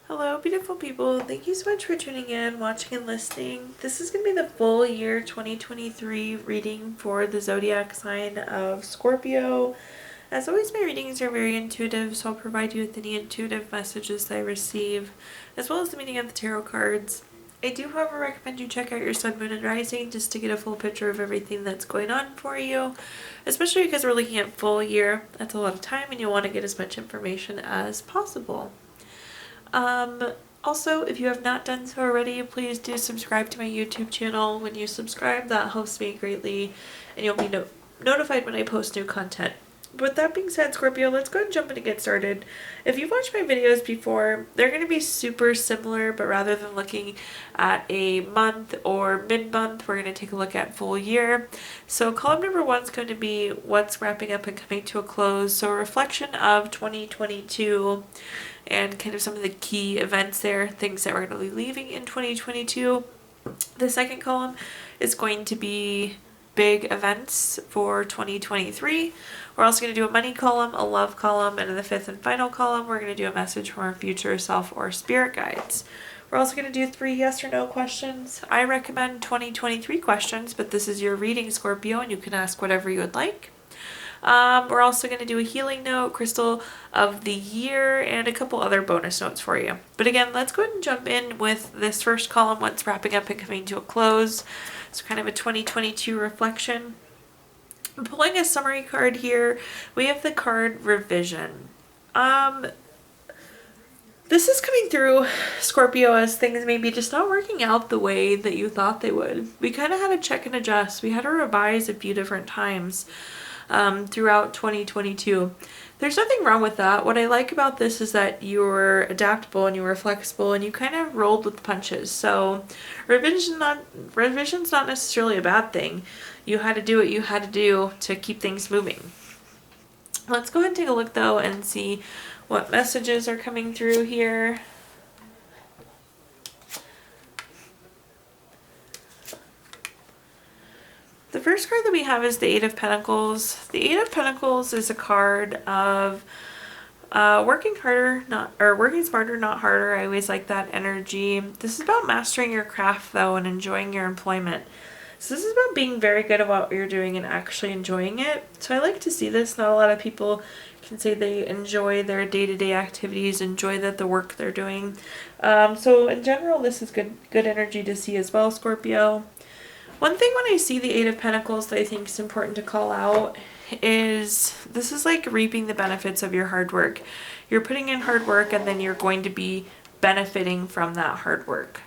Hello, beautiful people. Thank you so much for tuning in, watching, and listening. This is going to be the full year 2023 reading for the zodiac sign of Scorpio. As always, my readings are very intuitive, so I'll provide you with any intuitive messages that I receive, as well as the meaning of the tarot cards. I do, however, recommend you check out your sun, moon, and rising just to get a full picture of everything that's going on for you, especially because we're looking at full year. That's a lot of time, and you'll want to get as much information as possible. Also, if you have not done so already, please do subscribe to my YouTube channel. When you subscribe, that helps me greatly, and you'll be notified when I post new content. But with that being said, Scorpio, let's go ahead and jump in and get started. If you've watched my videos before, they're going to be super similar, but rather than looking at a month or mid-month, we're going to take a look at full year. So column number 1 is going to be what's wrapping up and coming to a close. So a reflection of 2022 and kind of some of the key events there, things that we're going to be leaving in 2022. The second column is going to be big events for 2023. We're also going to do a money column, a love column, and in the fifth and final column, we're going to do a message from our future self or spirit guides. We're also going to do 3 yes or no questions. I recommend 2023 questions, but this is your reading, Scorpio, and you can ask whatever you would like. We're also going to do a healing note, crystal of the year, and a couple other bonus notes for you. But again, let's go ahead and jump in with this first column, what's wrapping up and coming to a close. It's kind of a 2022 reflection. I'm pulling a summary card here. We have the card revision. This is coming through, Scorpio, as things maybe just not working out the way that you thought they would. We kind of had to check and adjust. We had to revise a few different times throughout 2022. There's nothing wrong with that. What I like about this is that you were adaptable and you were flexible and you kind of rolled with the punches. So revision's not necessarily a bad thing. You had to do what you had to do to keep things moving. Let's go ahead and take a look though and see what messages are coming through here. The first card that we have is the Eight of Pentacles. The Eight of Pentacles is a card of working smarter, not harder. I always like that energy. This is about mastering your craft though and enjoying your employment. So this is about being very good at what you're doing and actually enjoying it. So I like to see this. Not a lot of people can say they enjoy their day-to-day activities, enjoy the work they're doing. So in general, this is good energy to see as well, Scorpio. One thing when I see the Eight of Pentacles that I think is important to call out is this is like reaping the benefits of your hard work. You're putting in hard work and then you're going to be benefiting from that hard work.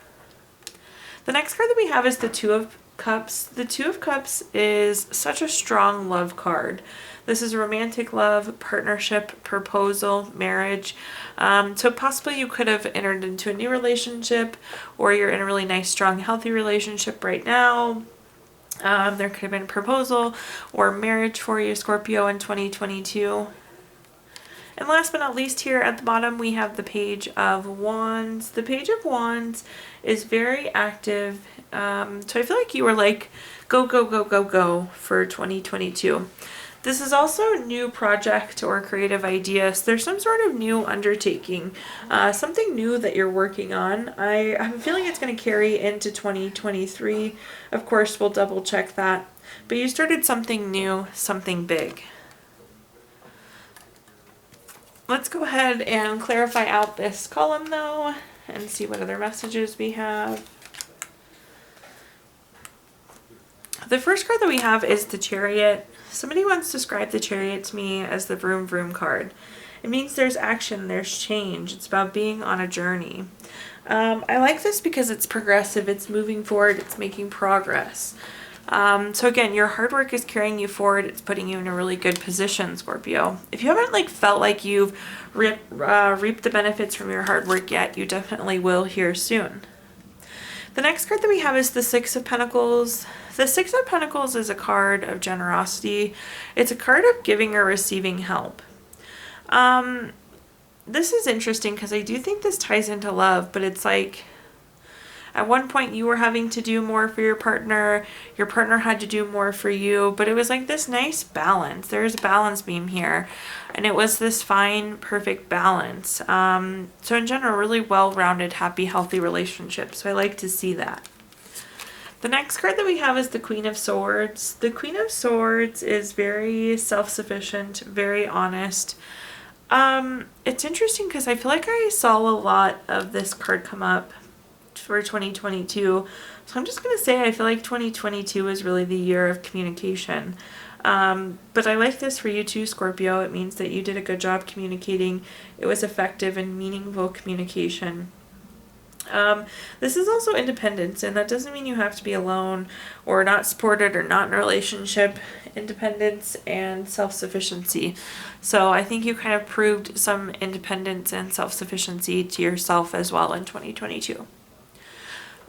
The next card that we have is the Two of Cups. The Two of Cups is such a strong love card. This is romantic love, partnership, proposal, marriage. So possibly you could have entered into a new relationship, or you're in a really nice, strong, healthy relationship right now. There could have been a proposal or marriage for you, Scorpio, in 2022. And last but not least, here at the bottom, we have the Page of Wands. The Page of Wands is very active. So I feel like you were like, go, go, go, go, go for 2022. This is also a new project or creative idea. So there's some sort of new undertaking, something new that you're working on. I'm feeling it's going to carry into 2023. Of course, we'll double check that. But you started something new, something big. Let's go ahead and clarify out this column though and see what other messages we have. The first card that we have is the Chariot. Somebody once described the Chariot to me as the vroom vroom card. It means there's action, there's change. It's about being on a journey. I like this because it's progressive, it's moving forward, it's making progress. So again, your hard work is carrying you forward. It's putting you in a really good position, Scorpio. If you haven't felt like you've reaped the benefits from your hard work yet, you definitely will here soon. The next card that we have is the Six of Pentacles. The Six of Pentacles is a card of generosity. It's a card of giving or receiving help. This is interesting because I do think this ties into love, but it's like, At one point you were having to do more for your partner had to do more for you, but it was like this nice balance. There's a balance beam here, and it was this fine, perfect balance. So in general, really well-rounded, happy, healthy relationship. So I like to see that. The next card that we have is the Queen of Swords. The Queen of Swords is very self-sufficient, very honest. It's interesting because I feel like I saw a lot of this card come up for 2022. So I'm just going to say I feel like 2022 is really the year of communication. But I like this for you too, Scorpio. It means that you did a good job communicating. It was effective and meaningful communication. This is also independence, and that doesn't mean you have to be alone or not supported or not in a relationship. Independence and self-sufficiency. So I think you kind of proved some independence and self-sufficiency to yourself as well in 2022.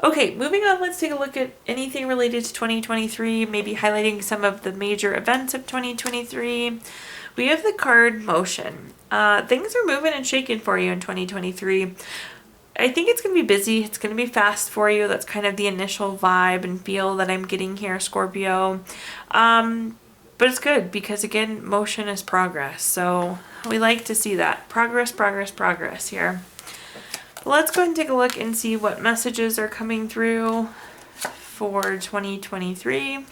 Okay, moving on, let's take a look at anything related to 2023, maybe highlighting some of the major events of 2023. We have the card Motion. Things are moving and shaking for you in 2023. I think it's going to be busy. It's going to be fast for you. That's kind of the initial vibe and feel that I'm getting here, Scorpio. But it's good because, again, motion is progress. So we like to see that. Progress, progress, progress here. Let's go ahead and take a look and see what messages are coming through for 2023.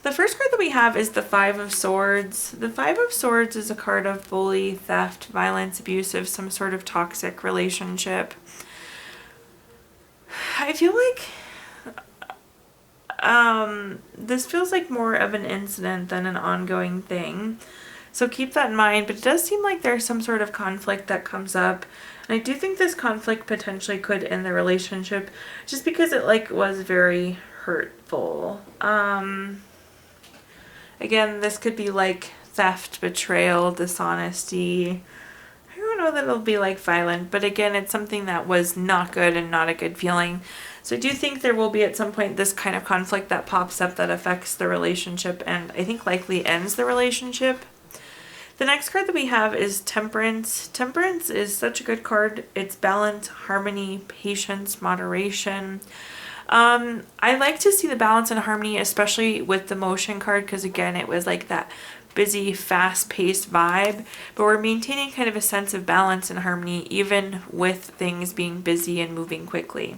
The first card that we have is the Five of Swords. The Five of Swords is a card of bully, theft, violence, abusive, some sort of toxic relationship. I feel like this feels like more of an incident than an ongoing thing. So keep that in mind, but it does seem like there's some sort of conflict that comes up. And I do think this conflict potentially could end the relationship just because it was very hurtful. Again, this could be like theft, betrayal, dishonesty. I don't know that it'll be violent, but again, it's something that was not good and not a good feeling. So I do think there will be at some point this kind of conflict that pops up that affects the relationship and I think likely ends the relationship. The next card that we have is Temperance. Temperance is such a good card. It's balance, harmony, patience, moderation. I like to see the balance and harmony, especially with the Motion card, because again, it was like that busy, fast-paced vibe, but we're maintaining kind of a sense of balance and harmony, even with things being busy and moving quickly.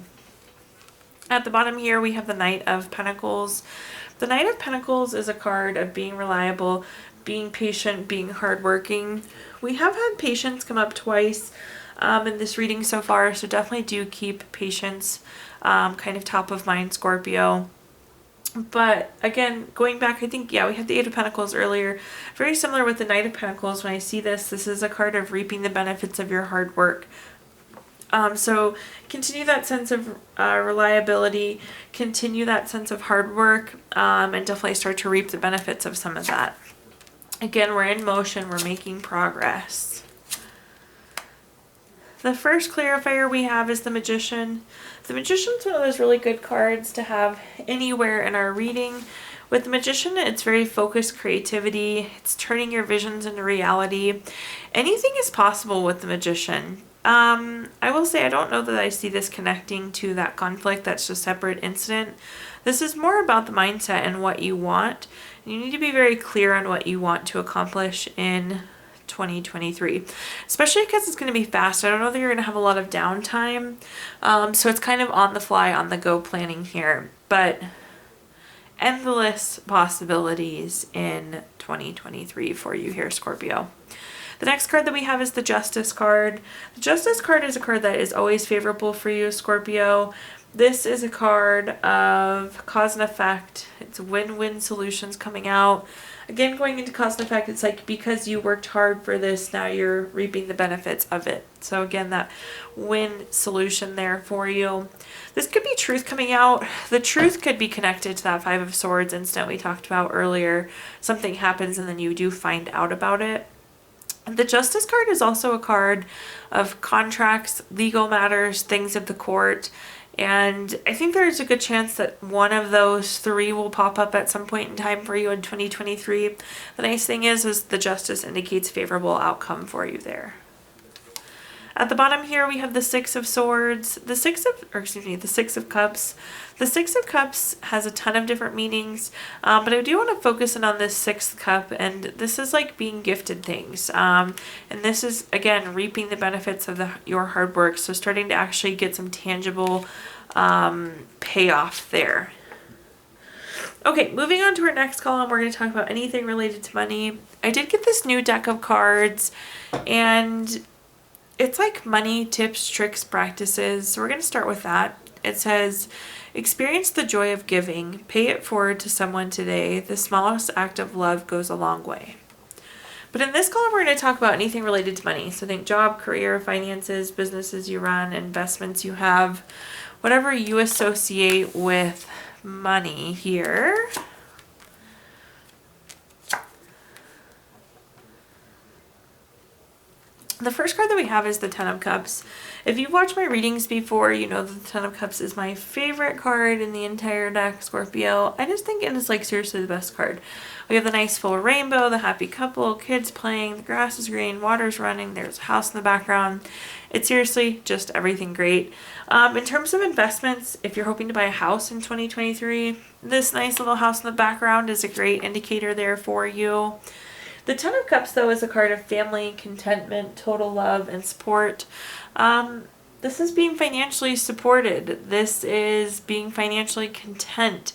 At the bottom here, we have the Knight of Pentacles. The Knight of Pentacles is a card of being reliable, being patient, being hardworking. We have had patience come up twice in this reading so far, so definitely do keep patience kind of top of mind, Scorpio. But again, going back, I think, yeah, we had the Eight of Pentacles earlier. Very similar with the Knight of Pentacles. When I see this is a card of reaping the benefits of your hard work. So continue that sense of reliability, continue that sense of hard work, and definitely start to reap the benefits of some of that. Again, we're in motion, we're making progress. The first clarifier we have is the Magician. The Magician is one of those really good cards to have anywhere in our reading. With the Magician, it's very focused creativity. It's turning your visions into reality. Anything is possible with the Magician. I will say I don't know that I see this connecting to that conflict. That's a separate incident. This is more about the mindset and what you want. You need to be very clear on what you want to accomplish in 2023, especially because it's going to be fast. I don't know that you're going to have a lot of downtime. So it's kind of on the fly, on the go planning here, but endless possibilities in 2023 for you here, Scorpio. The next card that we have is the Justice card. The Justice card is a card that is always favorable for you, Scorpio. This is a card of cause and effect. It's win-win solutions coming out. Again, going into cause and effect, it's like because you worked hard for this, now you're reaping the benefits of it. So again, that win solution there for you. This could be truth coming out. The truth could be connected to that Five of Swords incident we talked about earlier. Something happens and then you do find out about it. The Justice card is also a card of contracts, legal matters, things of the court. And I think there's a good chance that one of those three will pop up at some point in time for you in 2023. The nice thing is the Justice indicates favorable outcome for you there. At the bottom here, we have the Six of Swords, the Six of Cups. The Six of Cups has a ton of different meanings, but I do want to focus in on this sixth cup, and this is like being gifted things. And this is, again, reaping the benefits of your hard work, so starting to actually get some tangible payoff there. Okay, moving on to our next column, we're going to talk about anything related to money. I did get this new deck of cards, and it's like money tips, tricks, practices. So we're going to start with that. It says, experience the joy of giving. Pay it forward to someone today. The smallest act of love goes a long way. But in this column, we're going to talk about anything related to money. So think job, career, finances, businesses you run, investments you have, whatever you associate with money here. The first card that we have is the Ten of Cups. If you've watched my readings before, you know that the Ten of Cups is my favorite card in the entire deck, Scorpio. I just think it is like seriously the best card. We have the nice full rainbow, the happy couple, kids playing, the grass is green, water's running, there's a house in the background. It's seriously just everything great. In terms of investments, if you're hoping to buy a house in 2023, this nice little house in the background is a great indicator there for you. The Ten of Cups, though, is a card of family, contentment, total love, and support. This is being financially supported. This is being financially content.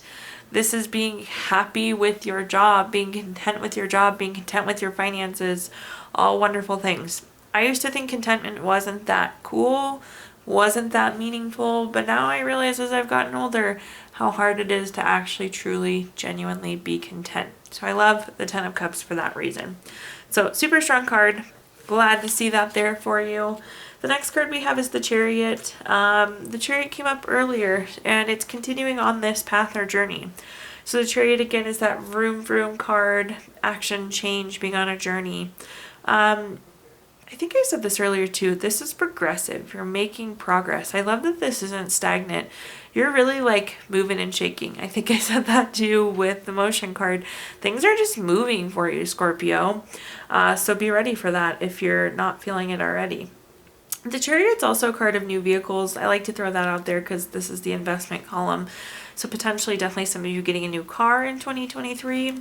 This is being happy with your job, being content with your job, being content with your finances. All wonderful things. I used to think contentment wasn't that cool, wasn't that meaningful, but now I realize as I've gotten older how hard it is to actually truly, genuinely be content. So I love the Ten of Cups for that reason. So super strong card. Glad to see that there for you. The next card we have is the Chariot. The Chariot came up earlier, and it's continuing on this path or journey. So the Chariot, again, is that vroom vroom card, action, change, being on a journey. I think I said this earlier too. This is progressive. You're making progress. I love that this isn't stagnant. You're really like moving and shaking. I think I said that too with the motion card. Things are just moving for you, Scorpio. So be ready for that if you're not feeling it already. The Chariot's also a card of new vehicles. I like to throw that out there because this is the investment column. So potentially definitely some of you getting a new car in 2023.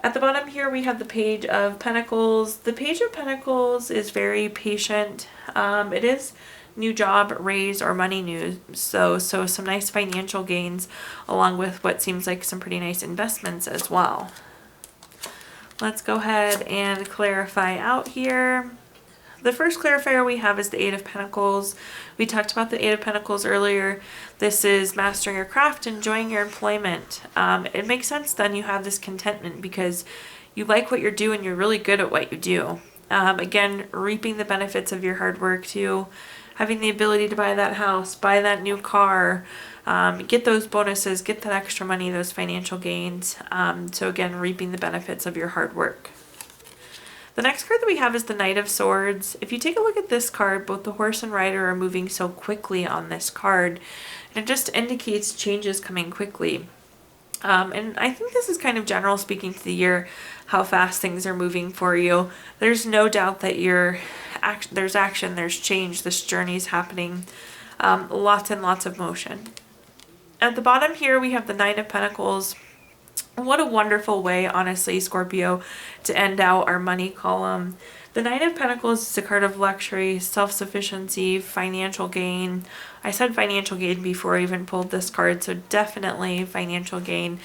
At the bottom here, we have the Page of Pentacles. The Page of Pentacles is very patient. It is new job, raise, or money news. So some nice financial gains along with what seems like some pretty nice investments as well. Let's go ahead and clarify out here. The first clarifier we have is the Eight of Pentacles. We talked about the Eight of Pentacles earlier. This is mastering your craft, enjoying your employment. It makes sense then you have this contentment because you like what you're doing, you're really good at what you do. Again, reaping the benefits of your hard work too, having the ability to buy that house, buy that new car, get those bonuses, get that extra money, those financial gains. So again, reaping the benefits of your hard work. The next card that we have is the Knight of Swords. If you take a look at this card, both the horse and rider are moving so quickly on this card. And it just indicates changes coming quickly. And I think this is kind of general speaking to the year, how fast things are moving for you. There's no doubt that there's action, there's change, this journey is happening. Lots and lots of motion. At the bottom here, we have the Nine of Pentacles. What a wonderful way, honestly, Scorpio, to end out our money column. The Nine of Pentacles is a card of luxury, self-sufficiency, financial gain. I said financial gain before I even pulled this card, so definitely financial gain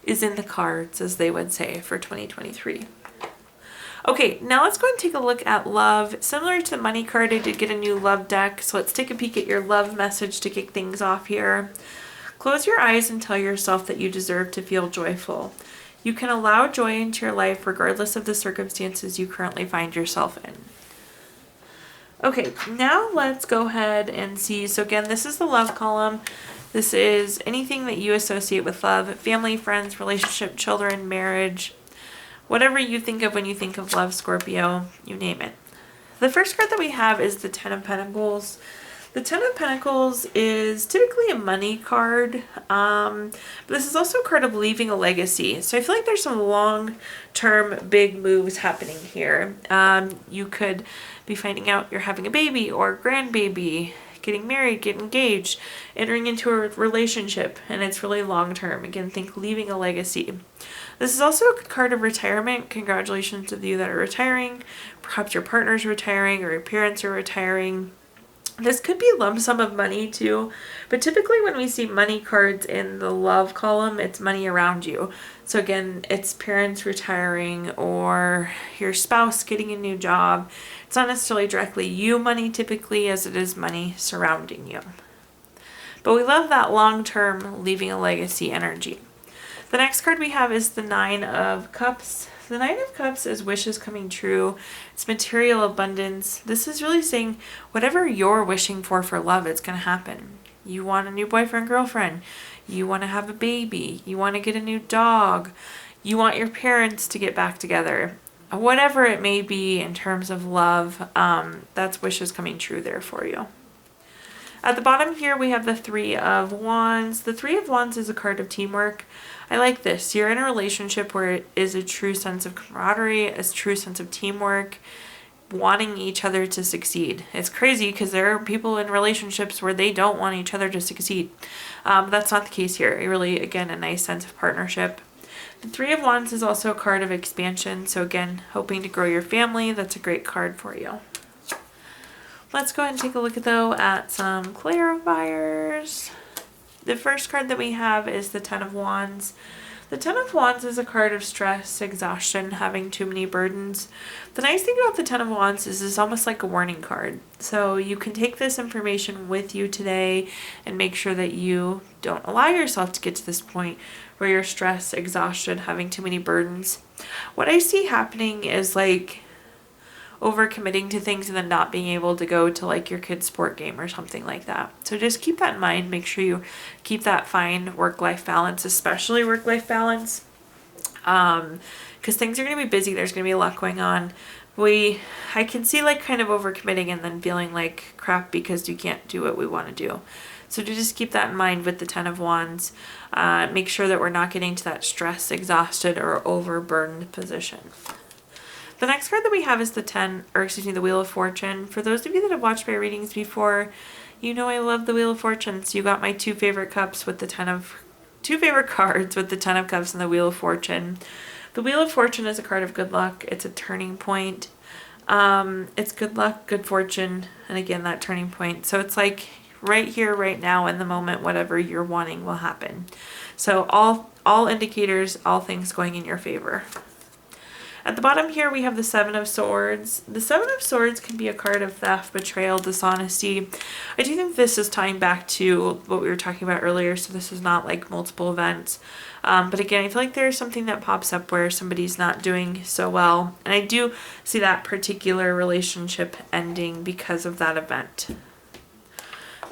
is in the cards, as they would say, for 2023. Okay, now let's go and take a look at love. Similar to the money card, I did get a new love deck, so let's take a peek at your love message to kick things off here. Close your eyes and tell yourself that you deserve to feel joyful. You can allow joy into your life regardless of the circumstances you currently find yourself in. Okay, now let's go ahead and see. So again, this is the love column. This is anything that you associate with love, family, friends, relationship, children, marriage, whatever you think of when you think of love, Scorpio, you name it. The first card that we have is the Ten of Pentacles. The Ten of Pentacles is typically a money card, but this is also a card of leaving a legacy. So I feel like there's some long-term big moves happening here. You could be be finding out you're having a baby or grandbaby, getting married, getting engaged, entering into a relationship, and it's really long term. Again, think leaving a legacy. This is also a card of retirement. Congratulations to you that are retiring. Perhaps your partner's retiring or your parents are retiring. This could be a lump sum of money too, but typically when we see money cards in the love column, it's money around you. So again, it's parents retiring or your spouse getting a new job. It's not necessarily directly you money typically, as it is money surrounding you. But we love that long-term leaving a legacy energy. The next card we have is the Nine of Cups. The Nine of Cups is wishes coming true. It's material abundance. This is really saying whatever you're wishing for love, it's going to happen. You want a new boyfriend, girlfriend. You want to have a baby. You want to get a new dog. You want your parents to get back together. Whatever it may be in terms of love, that's wishes coming true there for you. At the bottom here, we have the Three of Wands. The Three of Wands is a card of teamwork. I like this. You're in a relationship where it is a true sense of camaraderie, a true sense of teamwork, wanting each other to succeed. It's crazy because there are people in relationships where they don't want each other to succeed. That's not the case here. Really, again, a nice sense of partnership. The Three of Wands is also a card of expansion. So again, hoping to grow your family. That's a great card for you. Let's go ahead and take a look at some clarifiers. The first card that we have is the Ten of Wands. The Ten of Wands is a card of stress, exhaustion, having too many burdens. The nice thing about the Ten of Wands is it's almost like a warning card. So you can take this information with you today and make sure that you don't allow yourself to get to this point where you're stressed, exhaustion, having too many burdens. What I see happening is like overcommitting to things and then not being able to go to like your kid's sport game or something like that. So just keep that in mind. Make sure you keep that fine work-life balance, especially work-life balance, because things are going to be busy. There's going to be a lot going on. I can see like kind of overcommitting and then feeling like crap because you can't do what we want to do. So to just keep that in mind with the Ten of Wands, make sure that we're not getting to that stress, exhausted, or overburdened position. The next card that we have is the Wheel of Fortune. For those of you that have watched my readings before, you know I love the Wheel of Fortune. So you got my two favorite cards with the Ten of Cups and the Wheel of Fortune. The Wheel of Fortune is a card of good luck. It's a turning point. It's good luck, good fortune, and again, that turning point. So it's like right here, right now, in the moment, whatever you're wanting will happen. So all indicators, all things going in your favor. At the bottom here, we have the Seven of Swords. The Seven of Swords can be a card of theft, betrayal, dishonesty. I do think this is tying back to what we were talking about earlier, so this is not like multiple events. But again, I feel like there's something that pops up where somebody's not doing so well. And I do see that particular relationship ending because of that event.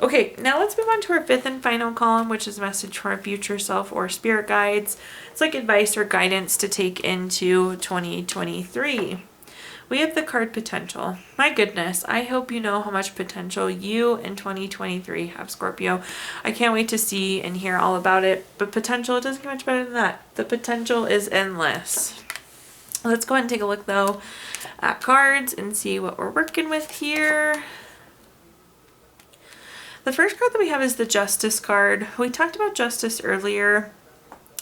Okay, now let's move on to our fifth and final column, which is a message for our future self or spirit guides. It's like advice or guidance to take into 2023. We have the card Potential. My goodness, I hope you know how much potential you in 2023 have, Scorpio. I can't wait to see and hear all about it, but potential, it doesn't get much better than that. The potential is endless. Let's go ahead and take a look, though, at cards and see what we're working with here. The first card that we have is the Justice card. We talked about justice earlier.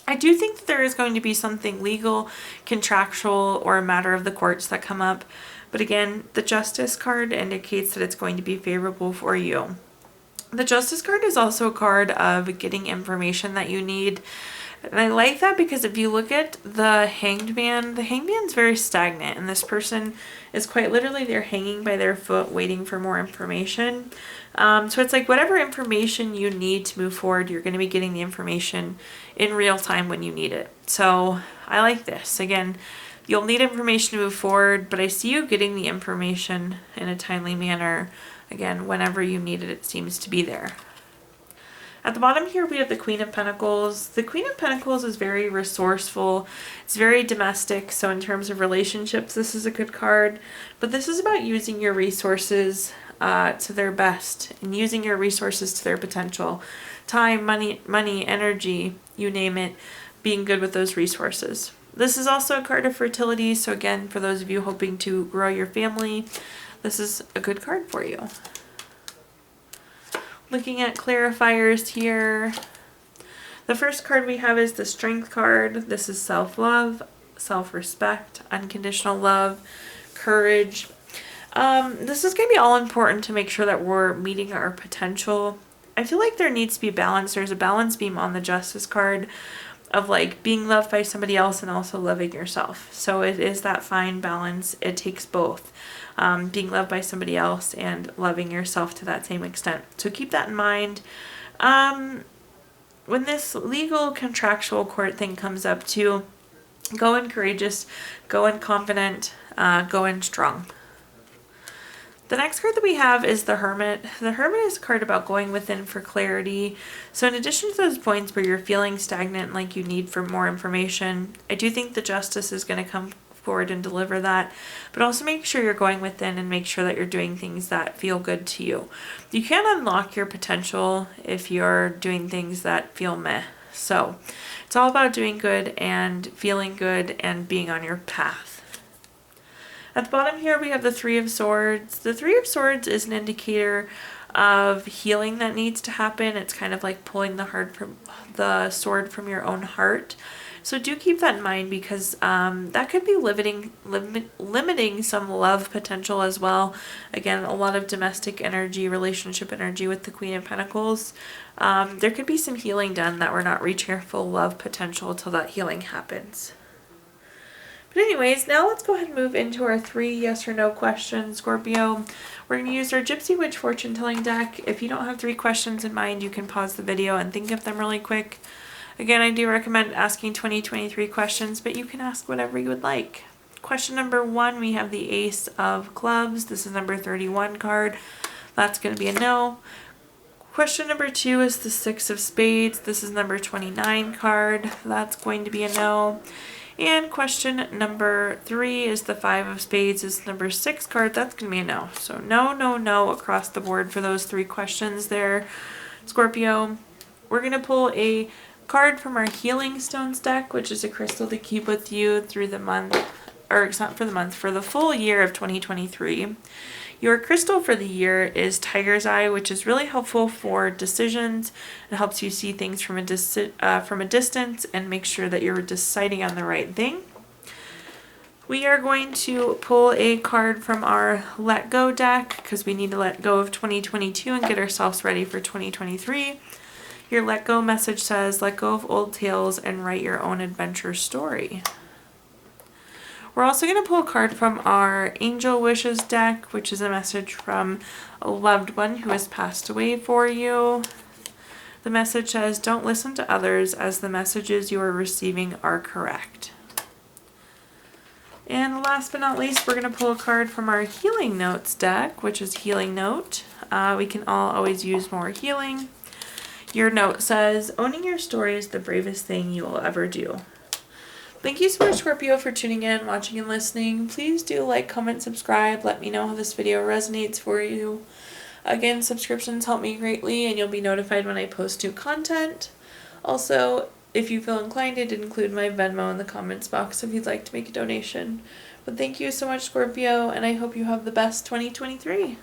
I do think that there is going to be something legal, contractual, or a matter of the courts that come up. But again, the Justice card indicates that it's going to be favorable for you. The Justice card is also a card of getting information that you need. And I like that because if you look at the Hanged Man, the Hanged Man's very stagnant. And this person is quite literally, they're hanging by their foot waiting for more information. So it's like whatever information you need to move forward, you're going to be getting the information in real time when you need it. So I like this. Again, you'll need information to move forward, but I see you getting the information in a timely manner. Again, whenever you need it, it seems to be there. At the bottom here, we have the Queen of Pentacles. The Queen of Pentacles is very resourceful. It's very domestic. So in terms of relationships, this is a good card. But this is about using your resources to their best and using your resources to their potential. Time, money, energy, you name it, being good with those resources. This is also a card of fertility. So again, for those of you hoping to grow your family, this is a good card for you. Looking at clarifiers here, the first card we have is the Strength card. This is self-love, self-respect, unconditional love, courage. This is going to be all important to make sure that we're meeting our potential. I feel like there needs to be balance. There's a balance beam on the Justice card of like being loved by somebody else and also loving yourself. So it is that fine balance. It takes both. Being loved by somebody else and loving yourself to that same extent. So keep that in mind. When this legal contractual court thing comes up too, go in courageous, go in confident, go in strong. The next card that we have is the Hermit. The Hermit is a card about going within for clarity. So in addition to those points where you're feeling stagnant, like you need for more information, I do think the Justice is going to come forward and deliver that, but also make sure you're going within and make sure that you're doing things that feel good to you. You can unlock your potential if you're doing things that feel meh. So it's all about doing good and feeling good and being on your path. At the bottom here we have the Three of Swords. The Three of Swords is an indicator of healing that needs to happen. It's kind of like pulling the sword from your own heart. So do keep that in mind because that could be limiting some love potential as well. Again, a lot of domestic energy, relationship energy with the Queen of Pentacles. There could be some healing done that we're not reaching our full love potential until that healing happens. But anyways, now let's go ahead and move into our 3 yes or no questions, Scorpio. We're going to use our Gypsy Witch fortune telling deck. If you don't have 3 questions in mind, you can pause the video and think of them really quick. Again, I do recommend asking 20-23 questions, but you can ask whatever you would like. Question number 1, we have the Ace of Clubs. This is number 31 card. That's going to be a no. Question number 2 is the Six of Spades. This is number 29 card. That's going to be a no. And question number 3 is the Five of Spades. Is number 6 card. That's going to be a no. So no, no, no across the board for those 3 questions there, Scorpio. We're going to pull a card from our Healing Stones deck, which is a crystal to keep with you through the month, or it's not for the month, for the full year of 2023. Your crystal for the year is Tiger's Eye, which is really helpful for decisions. It helps you see things from a distance and make sure that you're deciding on the right thing. We are going to pull a card from our Let Go deck because we need to let go of 2022 and get ourselves ready for 2023. Your Let Go message says, let go of old tales and write your own adventure story. We're also going to pull a card from our Angel Wishes deck, which is a message from a loved one who has passed away for you. The message says, don't listen to others as the messages you are receiving are correct. And last but not least, we're going to pull a card from our Healing Notes deck, which is Healing Note. We can all always use more healing. Your note says, owning your story is the bravest thing you will ever do. Thank you so much, Scorpio, for tuning in, watching, and listening. Please do like, comment, subscribe. Let me know how this video resonates for you. Again, subscriptions help me greatly, and you'll be notified when I post new content. Also, if you feel inclined, I did include my Venmo in the comments box if you'd like to make a donation. But thank you so much, Scorpio, and I hope you have the best 2023.